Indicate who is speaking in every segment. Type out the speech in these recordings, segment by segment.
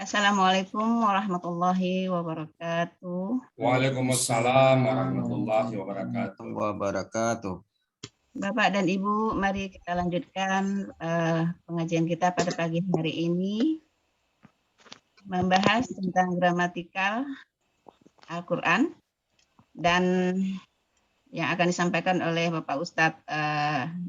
Speaker 1: Assalamualaikum warahmatullahi wabarakatuh.
Speaker 2: Waalaikumsalam warahmatullahi wabarakatuh.
Speaker 1: Bapak dan Ibu, mari kita lanjutkan pengajian kita pada pagi hari ini, membahas tentang gramatikal Al-Quran dan yang akan disampaikan oleh Bapak Ustadz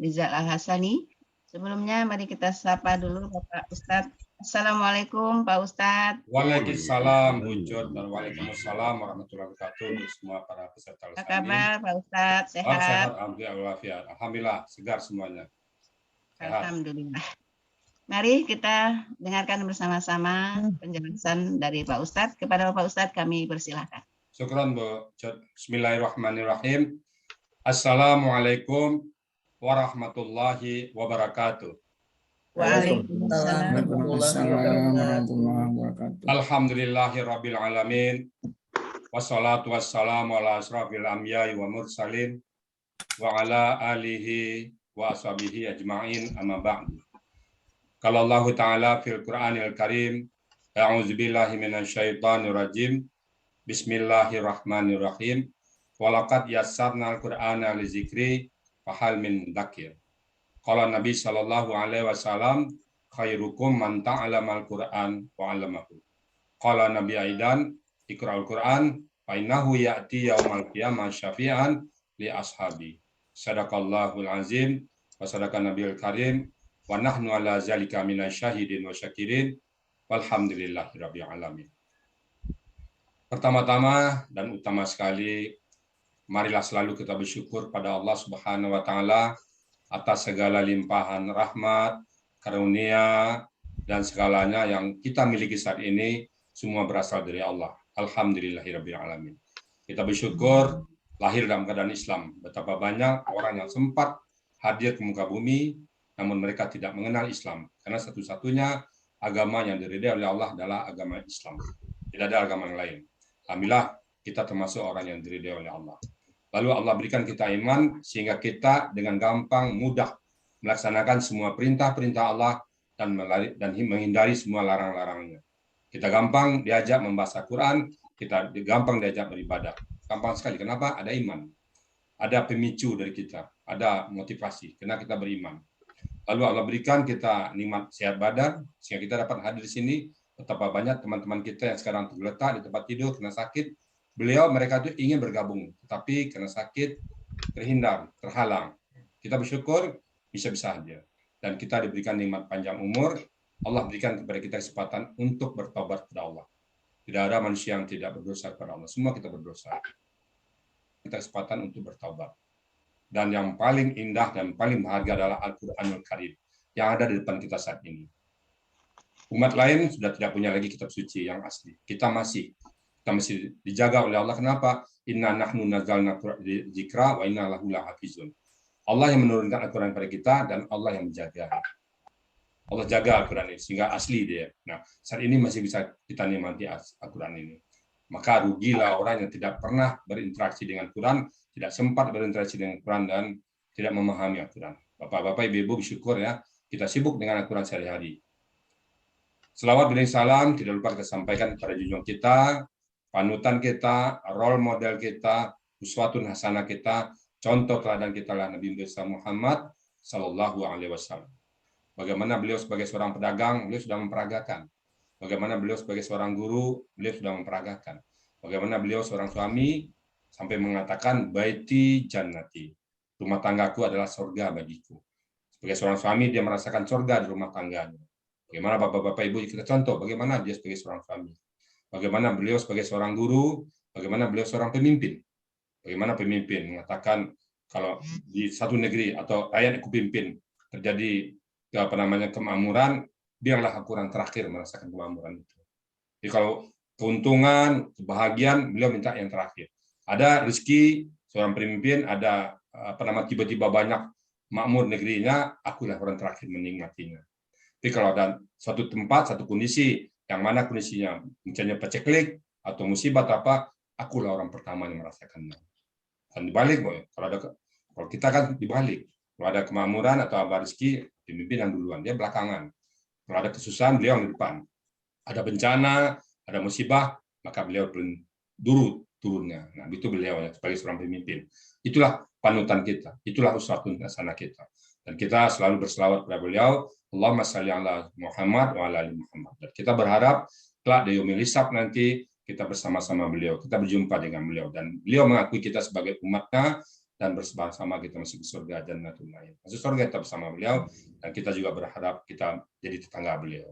Speaker 1: Rizal Al-Hasani. Sebelumnya mari kita sapa dulu Bapak Ustadz. Assalamualaikum Pak Ustadz.
Speaker 2: Waalaikumsalam wujud dan waalaikumsalam warahmatullahi wabarakatuh untuk semua para peserta
Speaker 1: Apa kabar Pak Ustadz? Sehat?
Speaker 2: Sehat, alhamdulillah, segar semuanya. Sehat.
Speaker 1: Alhamdulillah. Mari kita dengarkan bersama-sama penjelasan dari Pak Ustadz. Kepada Bapak Ustadz kami persilahkan.
Speaker 2: Syukran Bu. Bismillahirrahmanirrahim. Assalamualaikum warahmatullahi wabarakatuh.
Speaker 1: Waalaikumsalam warahmatullahi wabarakatuh.
Speaker 2: Alhamdulillahirabbil alamin. Wassalatu wassalamu ala asrafil anbiya'i wa mursalin wa ala alihi wa ashabihi ajma'in amma ba'du. Qala Allah Ta'ala fil Qur'anil Karim, a'udzu billahi minasyaitonir rajim. Bismillahirrahmanirrahim. Walaqad yassarnal Qur'ana lizikri fahal min mudzakir. Qala Nabi sallallahu alaihi wasallam, khairukum man ta'alamal Qur'an wa 'allamahu. Qala Nabi aidan, iqra'ul Qur'an fa innahu ya'ti yaumal qiyamah syafi'an li ashabi. Sadaqallahul azim wa sadaqan nabiyul karim wa nahnu ala zalika minasyahidin wa syakirin walhamdulillahirabbil alamin. Pertama-tama dan utama sekali, marilah selalu kita bersyukur pada Allah Subhanahu wa taala atas segala limpahan rahmat, karunia, dan segalanya yang kita miliki saat ini semua berasal dari Allah. Alhamdulillahirabbil alamin. Kita bersyukur lahir dalam keadaan Islam. Betapa banyak orang yang sempat hadir ke muka bumi, namun mereka tidak mengenal Islam. Karena satu-satunya agama yang diridai oleh Allah adalah agama Islam. Tidak ada agama yang lain. Alhamdulillah kita termasuk orang yang diridai oleh Allah. Lalu Allah berikan kita iman sehingga kita dengan gampang, mudah melaksanakan semua perintah-perintah Allah dan menghindari semua larang-larangnya. Kita gampang diajak membaca Quran, kita gampang diajak beribadah. Gampang sekali. Kenapa? Ada iman. Ada pemicu dari kita, ada motivasi karena kita beriman. Lalu Allah berikan kita nikmat sehat badan sehingga kita dapat hadir di sini. Betapa banyak teman-teman kita yang sekarang tergeletak di tempat tidur karena sakit. Mereka itu ingin bergabung, tetapi karena sakit terhindar, terhalang. Kita bersyukur bisa-bisa saja. Dan kita diberikan nikmat panjang umur. Allah berikan kepada kita kesempatan untuk bertobat kepada Allah. Tidak ada manusia yang tidak berdosa kepada Allah. Semua kita berdosa. Kita kesempatan untuk bertobat. Dan yang paling indah dan paling berharga adalah Al-Quranul Karim yang ada di depan kita saat ini. Umat lain sudah tidak punya lagi kitab suci yang asli. Kita masih dijaga oleh Allah. Kenapa? Inna nahnu nazzalna dzikra wa inna lahu lahafizun. Allah yang menurunkan Al-Quran kepada kita dan Allah yang menjaga. Allah jaga Al-Quran ini sehingga asli dia. Nah, saat ini masih bisa kita nikmati Al-Quran ini. Maka rugilah orang yang tidak pernah berinteraksi dengan Quran, tidak sempat berinteraksi dengan Quran dan tidak memahami Al-Quran. Bapak-bapak, ibu-ibu bersyukur ya, kita sibuk dengan Al-Quran sehari-hari. Selawat dan salam tidak lupa kita sampaikan kepada junjungan kita, panutan kita, role model kita, uswatun hasanah kita, contoh teladan kita lah Nabi Muhammad Sallallahu Alaihi Wasallam. Bagaimana beliau sebagai seorang pedagang, beliau sudah memperagakan. Bagaimana beliau sebagai seorang guru, beliau sudah memperagakan. Bagaimana beliau seorang suami sampai mengatakan baiti jannati, rumah tanggaku adalah surga bagiku. Sebagai seorang suami dia merasakan surga di rumah tangganya. Bagaimana bapak-bapak ibu kita contoh bagaimana dia sebagai seorang suami. Bagaimana beliau sebagai seorang guru, bagaimana beliau seorang pemimpin. Bagaimana pemimpin mengatakan kalau di satu negeri atau rakyat yang kupimpin terjadi kemakmuran, biarlah aku yang terakhir merasakan kemakmuran itu. Jadi kalau keuntungan, kebahagiaan, beliau minta yang terakhir. Ada rezeki seorang pemimpin, ada tiba-tiba banyak makmur negerinya, akulah orang terakhir menikmatinya. Tapi kalau ada suatu tempat, satu kondisi, yang mana kondisinya misalnya paceklik atau musibah atau apa, akulah orang pertama yang merasakannya. Dan dibalik, kalau kita kan dibalik. Kalau ada kemakmuran atau apa rezeki, pemimpin yang duluan, dia belakangan. Kalau ada kesusahan, beliau yang di depan. ada bencana, ada musibah, maka beliau turunnya. Nah, itu beliau ya, sebagai seorang pemimpin. Itulah panutan kita, itulah uswatun hasanah kita. Dan kita selalu berselawat kepada beliau, Allahumma shalli ala Muhammad wa ala ali Muhammad. Dan kita berharap kelak di yaumil hisab nanti kita bersama-sama beliau, kita berjumpa dengan beliau, dan beliau mengakui kita sebagai umatnya, dan bersama-sama kita masuk ke surga Jannatul Na'im. Masuk surga kita bersama beliau, dan kita juga berharap kita jadi tetangga beliau.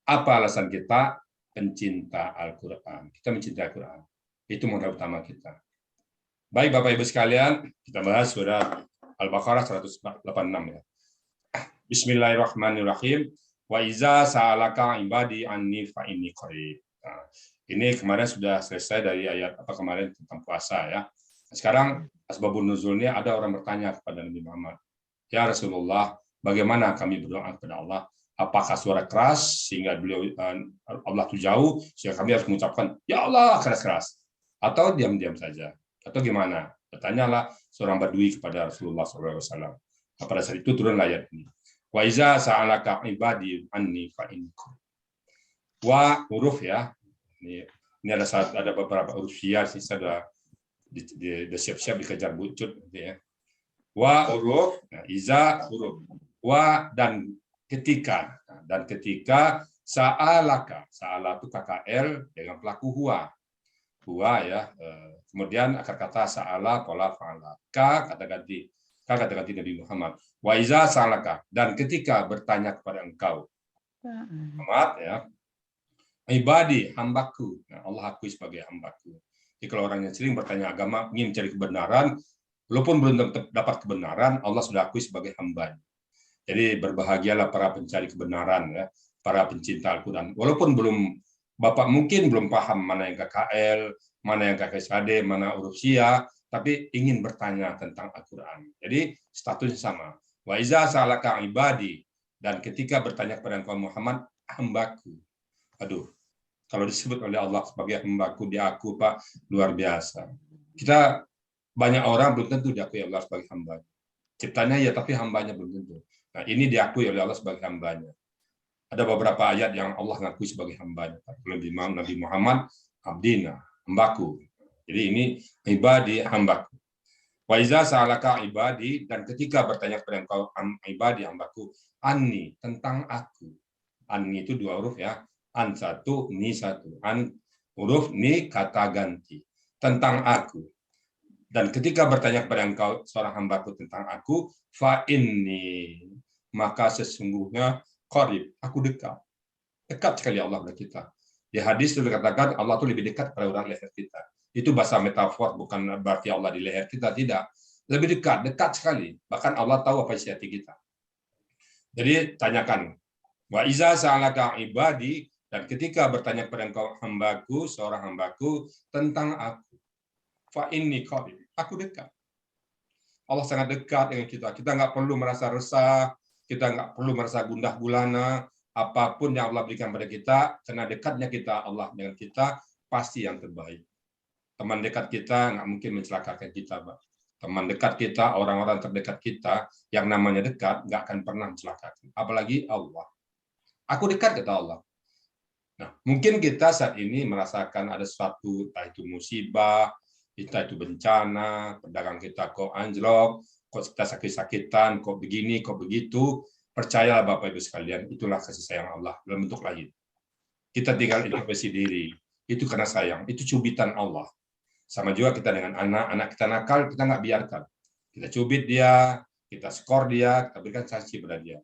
Speaker 2: Apa alasan kita? Pencinta Al-Quran. Kita mencintai Al-Quran. Itu modal utama kita. Baik Bapak Ibu sekalian, kita bahas surah Al-Baqarah 186 ya. Bismillahirrahmanirrahim. Wa iza sa'alaka ibadi anni fa inni qarib. Nah, ini kemarin sudah selesai dari ayat apa kemarin tentang puasa ya. Sekarang asbabun nuzulnya ada orang bertanya kepada Nabi Muhammad, ya Rasulullah, bagaimana kami berdoa kepada Allah? Apakah suara keras sehingga beliau Allah itu jauh sehingga kami harus mengucapkan ya Allah keras-keras, atau diam-diam saja, atau gimana? Bertanyalah seorang badui kepada Rasulullah SAW. Pada saat itu turun ayat ini. Wa iza sa'alaka ibadi anni fa inni qarib. Wa huruf ya. Ini ada beberapa huruf syiar, sisa sudah siap-siap dikejar bucut ya. Wa huruf, nah, iza huruf. Wa dan ketika, sa'alaka, sa'ala itu KKL dengan pelaku huwa ya. Kemudian akar kata sa'ala qala fa'ala, kata ganti Nabi Muhammad. Wa iza sa'alaka, dan ketika bertanya kepada engkau Muhammad ya, ibadi, hambaku. Nah, Allah akui sebagai hambaku. Jadi kalau orang yang sering bertanya agama, ingin mencari kebenaran, walaupun belum dapat kebenaran, Allah sudah akui sebagai hamba. Jadi berbahagialah para pencari kebenaran, ya, para pencinta Al-Quran. Walaupun Bapak mungkin belum paham mana yang KKL, mana yang KKSAD, mana huruf Syiah, tapi ingin bertanya tentang Al-Quran. Jadi statusnya sama. Wa iza sa'alaka ibadi, dan ketika bertanya kepada engkau Muhammad, hambaku. Aduh, kalau disebut oleh Allah sebagai hambaku, diaku Pak, luar biasa. Kita banyak orang belum tentu diakui Allah sebagai hamba. Ciptanya ya, tapi hambanya belum tentu. Nah, ini diakui oleh Allah sebagai hambanya. Ada beberapa ayat yang Allah mengakui sebagai hambanya. Lebih Nabi Muhammad, abdina, hambaku. Jadi ini ibadi, hambaku. Wa iza sa'alaka ibadi, dan ketika bertanya kepada engkau ibadi, hambaku, anni, tentang aku. Anni itu dua huruf ya. An satu, ni satu. An huruf ni kata ganti. Tentang aku. Dan ketika bertanya kepada engkau seorang hambaku tentang aku, fa inni, maka sesungguhnya qarib, aku dekat. Dekat sekali Allah kepada kita. Di hadis itu dikatakan Allah itu lebih dekat pada orang leher kita. Itu bahasa metafor, bukan berarti Allah di leher kita, tidak. Lebih dekat sekali. Bahkan Allah tahu apa isi hati kita. Jadi tanyakan, wa iza sa'alaka ibadi, dan ketika bertanya kepada engkau hambaku, seorang hambaku tentang aku, fa inni qarib, aku dekat. Allah sangat dekat dengan kita. Kita nggak perlu merasa resah, kita nggak perlu merasa gundah gulana. Apapun yang Allah berikan pada kita, karena dekatnya kita Allah dengan kita, pasti yang terbaik. Teman dekat kita nggak mungkin mencelakakan kita, Pak. Teman dekat kita, orang-orang terdekat kita, yang namanya dekat, nggak akan pernah mencelakakan. Apalagi Allah. Aku dekat, kata Allah. Nah, mungkin kita saat ini merasakan ada sesuatu, entah itu musibah, entah itu bencana, pedagang kita kok anjlok, kok kita sakit-sakitan, kok begini, kok begitu. Percayalah Bapak Ibu sekalian, itulah kasih sayang Allah dalam bentuk lain. Kita tinggal introspeksi diri, itu karena sayang, itu cubitan Allah. Sama juga kita dengan anak kita nakal, kita nggak biarkan. Kita cubit dia, kita skor dia, kita berikan sanksi pada dia.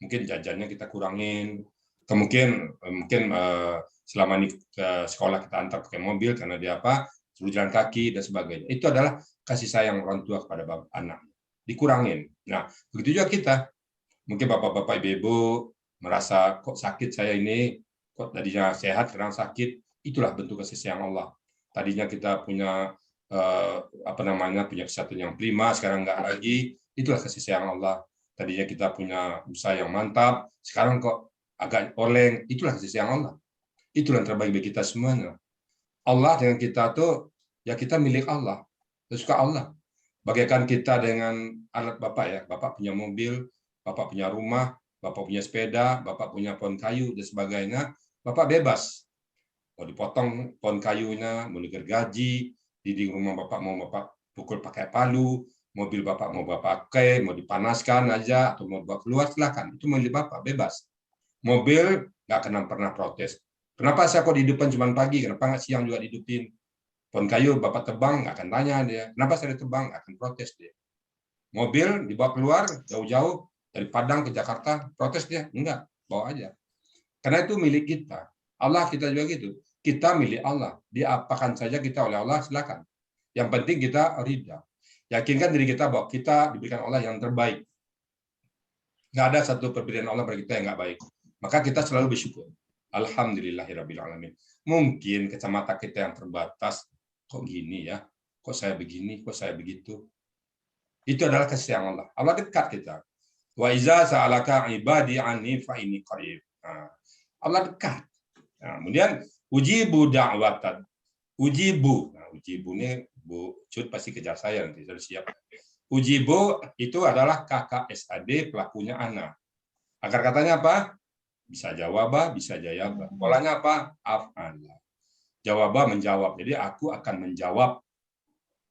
Speaker 2: Mungkin jajannya kita kurangin, mungkin selama ini ke sekolah kita antar pakai mobil karena dia suruh jalan kaki dan sebagainya. Itu adalah kasih sayang orang tua kepada anak. Dikurangin. Nah, begitu juga kita. Mungkin bapak-bapak, ibu-ibu merasa kok sakit saya ini, kok tadinya sehat sekarang sakit. Itulah bentuk kasih sayang Allah. Tadinya kita punya punya kesehatan yang prima, sekarang nggak lagi. Itulah kasih sayang Allah. Tadinya kita punya usaha yang mantap, sekarang kok agak oleng. Itulah kasih sayang Allah. Itulah yang terbaik bagi kita semuanya. Allah dengan kita tuh, ya kita milik Allah. Suka Allah. Bagaikan kita dengan alat Bapak ya. Bapak punya mobil, Bapak punya rumah, Bapak punya sepeda, Bapak punya pohon kayu, dan sebagainya. Bapak bebas. Mau dipotong pohon kayunya, mau digergaji, dinding rumah Bapak mau Bapak pukul pakai palu, mobil Bapak mau Bapak pakai, mau dipanaskan aja, atau mau bawa keluar, silakan. Itu milik Bapak, bebas. Mobil nggak pernah protes. Kenapa saya kok dihidupkan cuma pagi, kenapa nggak siang juga dihidupin? Pohon kayu Bapak tebang, nggak akan tanya dia. Kenapa saya ditebang, nggak akan protes dia. Mobil dibawa keluar, jauh-jauh, dari Padang ke Jakarta, protes dia? Enggak, bawa aja. Karena itu milik kita. Allah kita juga gitu. Kita milik Allah. Diapakan saja kita oleh Allah, silakan. Yang penting kita ridha. Yakinkan diri kita bahwa kita diberikan Allah yang terbaik. Nggak ada satu pemberian Allah bagi kita yang nggak baik. Maka kita selalu bersyukur. Alhamdulillahirrahmanirrahim. Mungkin kacamata kita yang terbatas, kok gini ya? Kok saya begini? Kok saya begitu? Itu adalah kasih sayang Allah. Allah dekat kita. Wa iza sa'alaka ibadi anni fa inni qarib. Allah dekat. Nah, kemudian ujibu da'watan. Ujibu. Nah, ujibu ini Bu Cut pasti kejar saya nanti, saya siap. Ujibu itu adalah kakak SAD pelakunya Ana. Akar katanya apa? Bisa jawabah, bisa jayabah. Polanya apa? Af'ala. Jawabah menjawab. Jadi aku akan menjawab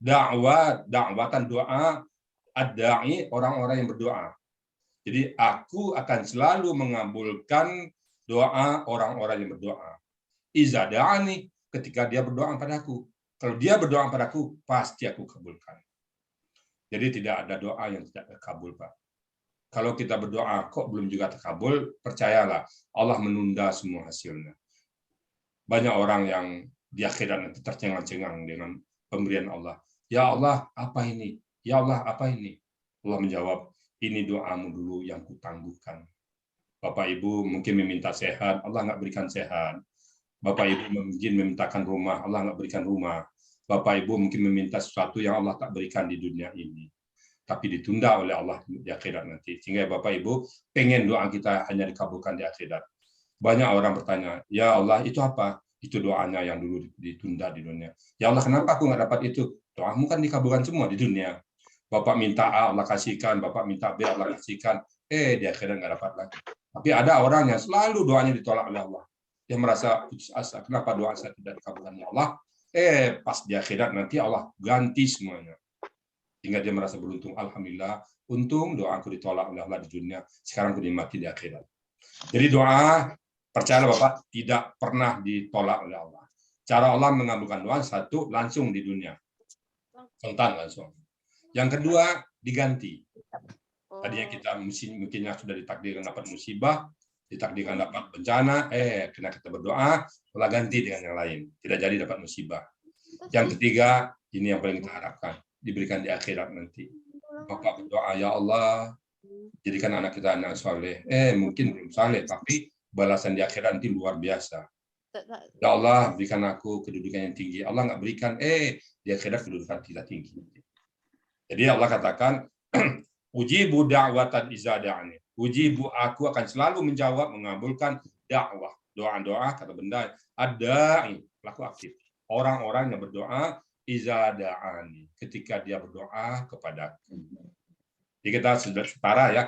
Speaker 2: da'watan doa ad-da'i, orang-orang yang berdoa. Jadi aku akan selalu mengabulkan doa orang-orang yang berdoa. Iza da'ani, ketika dia berdoa padaku. Kalau dia berdoa padaku, pasti aku kabulkan. Jadi tidak ada doa yang tidak terkabul, Pak. Kalau kita berdoa kok belum juga terkabul, percayalah Allah menunda semua hasilnya. Banyak orang yang di akhirat nanti tercengang-cengang dengan pemberian Allah. Ya Allah, apa ini? Ya Allah, apa ini? Allah menjawab, ini doamu dulu yang kutangguhkan. Bapak Ibu mungkin meminta sehat, Allah nggak berikan sehat. Bapak Ibu mungkin memintakan rumah, Allah nggak berikan rumah. Bapak Ibu mungkin meminta sesuatu yang Allah tak berikan di dunia ini. Tapi ditunda oleh Allah di akhirat nanti. Sehingga Bapak Ibu pengen doa kita hanya dikabulkan di akhirat. Banyak orang bertanya, ya Allah itu apa? Itu doanya yang dulu ditunda di dunia. Ya Allah kenapa aku nggak dapat itu? Doamu kan dikabulkan semua di dunia. Bapak minta A, Allah kasihkan. Bapak minta B, Allah kasihkan. Di akhirat nggak dapat lagi. Tapi ada orang yang selalu doanya ditolak oleh Allah. Dia merasa putus asa. Kenapa doa saya tidak dikabulkan oleh Allah? Pas di akhirat nanti Allah ganti semuanya. Hingga dia merasa beruntung. Alhamdulillah, untung doaku ditolak oleh Allah di dunia. Sekarang aku dinikmati di akhirat. Jadi doa, percayalah Bapak, tidak pernah ditolak oleh Allah. Cara Allah mengabulkan doa, satu, langsung di dunia. Spontan langsung. Yang kedua, diganti. Tadinya kita mungkin sudah ditakdirkan dapat musibah, ditakdirkan dapat bencana, kena kita berdoa, Allah ganti dengan yang lain. Tidak jadi dapat musibah. Yang ketiga, ini yang paling kita harapkan, diberikan di akhirat nanti. Bapak berdoa, ya Allah, jadikan anak kita anak saleh. Mungkin belum saleh, tapi balasan di akhirat nanti luar biasa. Ya Allah, berikan aku kedudukan yang tinggi. Allah nggak berikan, di akhirat kedudukan kita tinggi. Jadi Allah katakan, ujibu da'watan iza da'ani. Ujibu, aku akan selalu menjawab, mengabulkan dakwah. Doa-doa, kata benda, ada pelaku aktif. Orang-orang yang berdoa, iza da'ani. Ketika dia berdoa kepadaku. Jadi kita sudah setara ya.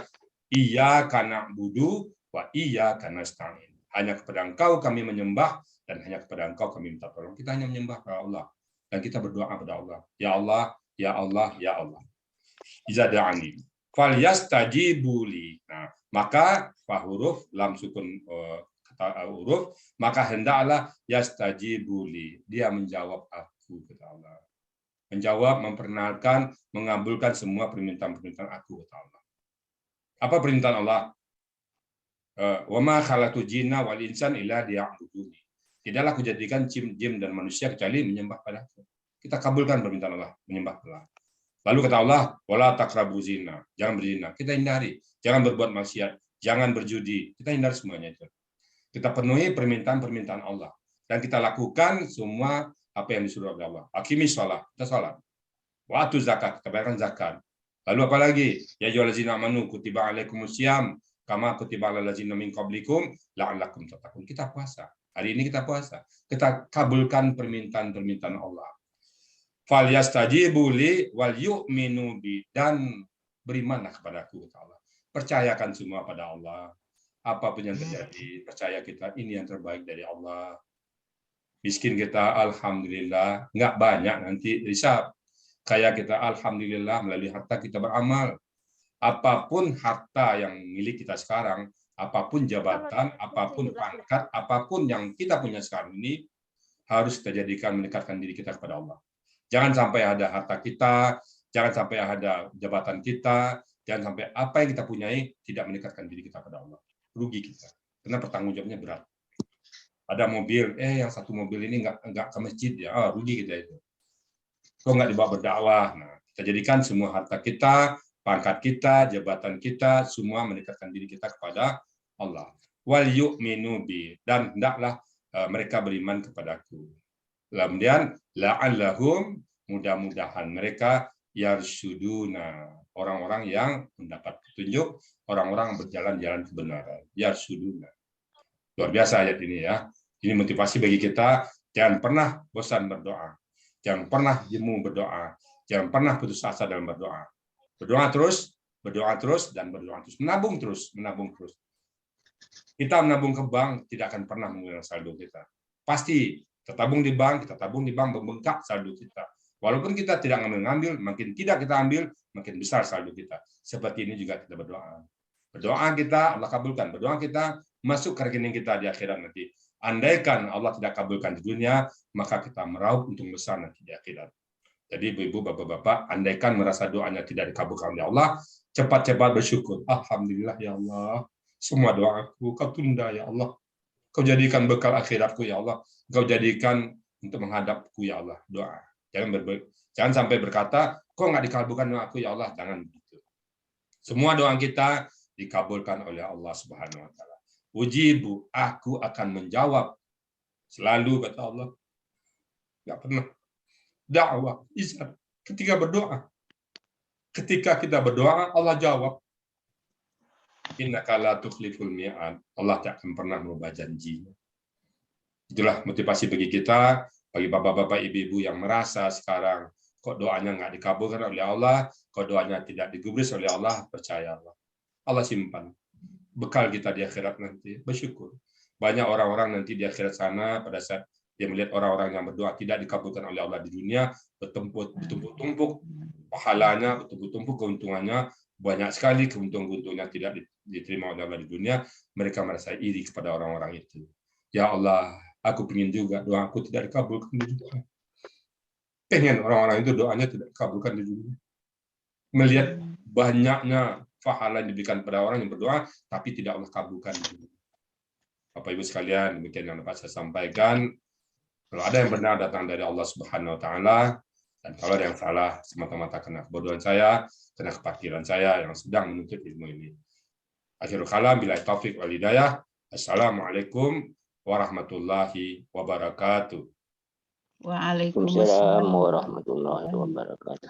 Speaker 2: Iyyaka na'budu wa iyyaka nasta'in. Hanya kepada Engkau kami menyembah dan hanya kepada Engkau kami minta tolong. Kita hanya menyembah kepada Allah dan kita berdoa kepada Allah. Ya Allah, ya Allah, ya Allah. Iza da'ani. Falyastajibu li. Nah, maka huruf lam sukun kata huruf, maka hendaklah yastajibu li. Dia menjawab aku kata Allah. Menjawab, memperkenalkan, mengabulkan semua permintaan-permintaan aku kata Allah. Apa permintaan Allah? Wa ma khalaqtu jinna wal insan illa liya'buduni. Tidaklah kujadikan jin dan manusia kecuali menyembah padaku. Kita kabulkan permintaan Allah, menyembah Allah. Lalu kata Allah, wala taqrabu zina, jangan berzina. Kita hindari, jangan berbuat maksiat, jangan berjudi. Kita hindari semuanya itu. Kita penuhi permintaan-permintaan Allah dan kita lakukan semua apa yang disuruh oleh Allah. Aqimis shalah, kita salat. Wa atu zakat, kita bayarkan zakat. Lalu apa lagi? Ya ayyuhallazina amanu kutiba alaikumusiyam kama kutiba alal ladzina min qablikum la'allakum tattaqun. Kita puasa. Hari ini kita puasa. Kita kabulkan permintaan-permintaan Allah. Falyastajibu li wal yu'minu bi, dan berimanlah kepadaku kata Allah. Percayakan semua pada Allah. apapun yang terjadi, percaya kita ini yang terbaik dari Allah. Miskin kita, alhamdulillah, nggak banyak nanti hisab. Kaya kita, alhamdulillah, melalui harta kita beramal. Apapun harta yang milik kita sekarang, apapun jabatan, apapun pangkat, apapun yang kita punya sekarang ini, harus kita jadikan mendekatkan diri kita kepada Allah. Jangan sampai ada harta kita, jangan sampai ada jabatan kita, jangan sampai apa yang kita punyai tidak mendekatkan diri kita kepada Allah. Rugi kita, karena pertanggungjawabannya berat. Ada mobil, yang satu mobil ini nggak ke masjid ya, rugi kita itu. Kok nggak dibawa berdakwah? Nah, kita jadikan semua harta kita, pangkat kita, jabatan kita, semua mendekatkan diri kita kepada Allah. Wal yu'minu bi, dan hendaklah mereka beriman kepadaku. Kemudian la'allahum, mudah-mudahan mereka yarsuduna, orang-orang yang mendapat petunjuk, orang-orang berjalan-jalan kebenaran. Yarsuduna. Luar biasa ayat ini ya. Ini motivasi bagi kita, jangan pernah bosan berdoa. Jangan pernah jemu berdoa. Jangan pernah putus asa dalam berdoa. Berdoa terus, dan berdoa terus. Menabung terus. Kita menabung ke bank, tidak akan pernah mengurangi saldo kita. Pasti, kita tabung di bank, membengkak saldo kita. Walaupun kita tidak mengambil, makin tidak kita ambil, makin besar saldo kita. Seperti ini juga kita berdoa. Berdoa kita, Allah kabulkan. Berdoa kita, masuk ke rekening kita di akhirat nanti. Andaikan Allah tidak kabulkan di dunia, maka kita meraup untung besar nanti di akhirat. Jadi ibu-ibu, bapak-bapak, andaikan merasa doanya tidak dikabulkan oleh Allah, cepat-cepat bersyukur. Alhamdulillah ya Allah, semua doaku kau tunda ya Allah. Kau jadikan bekal akhiratku ya Allah. Kau jadikan untuk menghadapku ya Allah. Doa. Jangan sampai berkata, kok nggak dikabulkan doaku ya Allah. Jangan begitu. Semua doa kita dikabulkan oleh Allah Subhanahu wa taala. Ujibu, aku akan menjawab. Selalu kata Allah. Nggak pernah. Dakwah, izan. Ketika berdoa. Ketika kita berdoa, Allah jawab. Innaka la tukhliful mi'ad. Allah tak akan pernah merubah janji. Itulah motivasi bagi kita, bagi bapak-bapak, ibu-ibu yang merasa sekarang kok doanya nggak dikabulkan oleh Allah, kok doanya tidak digubris oleh Allah, percaya Allah. Allah simpan bekal kita di akhirat nanti, bersyukur. Banyak orang-orang nanti di akhirat sana pada saat dia melihat orang-orang yang berdoa tidak dikabulkan oleh Allah di dunia, bertumpuk-tumpuk pahalanya, bertumpuk-tumpuk keuntungannya, banyak sekali keuntungan-keuntungan yang tidak diterima oleh Allah di dunia, mereka merasa iri kepada orang-orang itu. Ya Allah, aku ingin juga doaku tidak dikabulkan di dunia. Pengen orang-orang itu doanya tidak dikabulkan di dunia. Melihat banyaknya pahala yang diberikan pada orang yang berdoa, tapi tidak Allah kabulkan. Bapak Ibu sekalian, demikian yang dapat saya sampaikan. Kalau ada yang benar datang dari Allah Subhanahu Wa Taala, dan kalau ada yang salah semata-mata karena kebodohan saya, karena keparkiran saya yang sedang menuntut ilmu ini. Akhirul kalam, bila taufik wal hidayah. Assalamualaikum warahmatullahi wabarakatuh.
Speaker 1: Waalaikumsalam
Speaker 3: warahmatullahi wabarakatuh.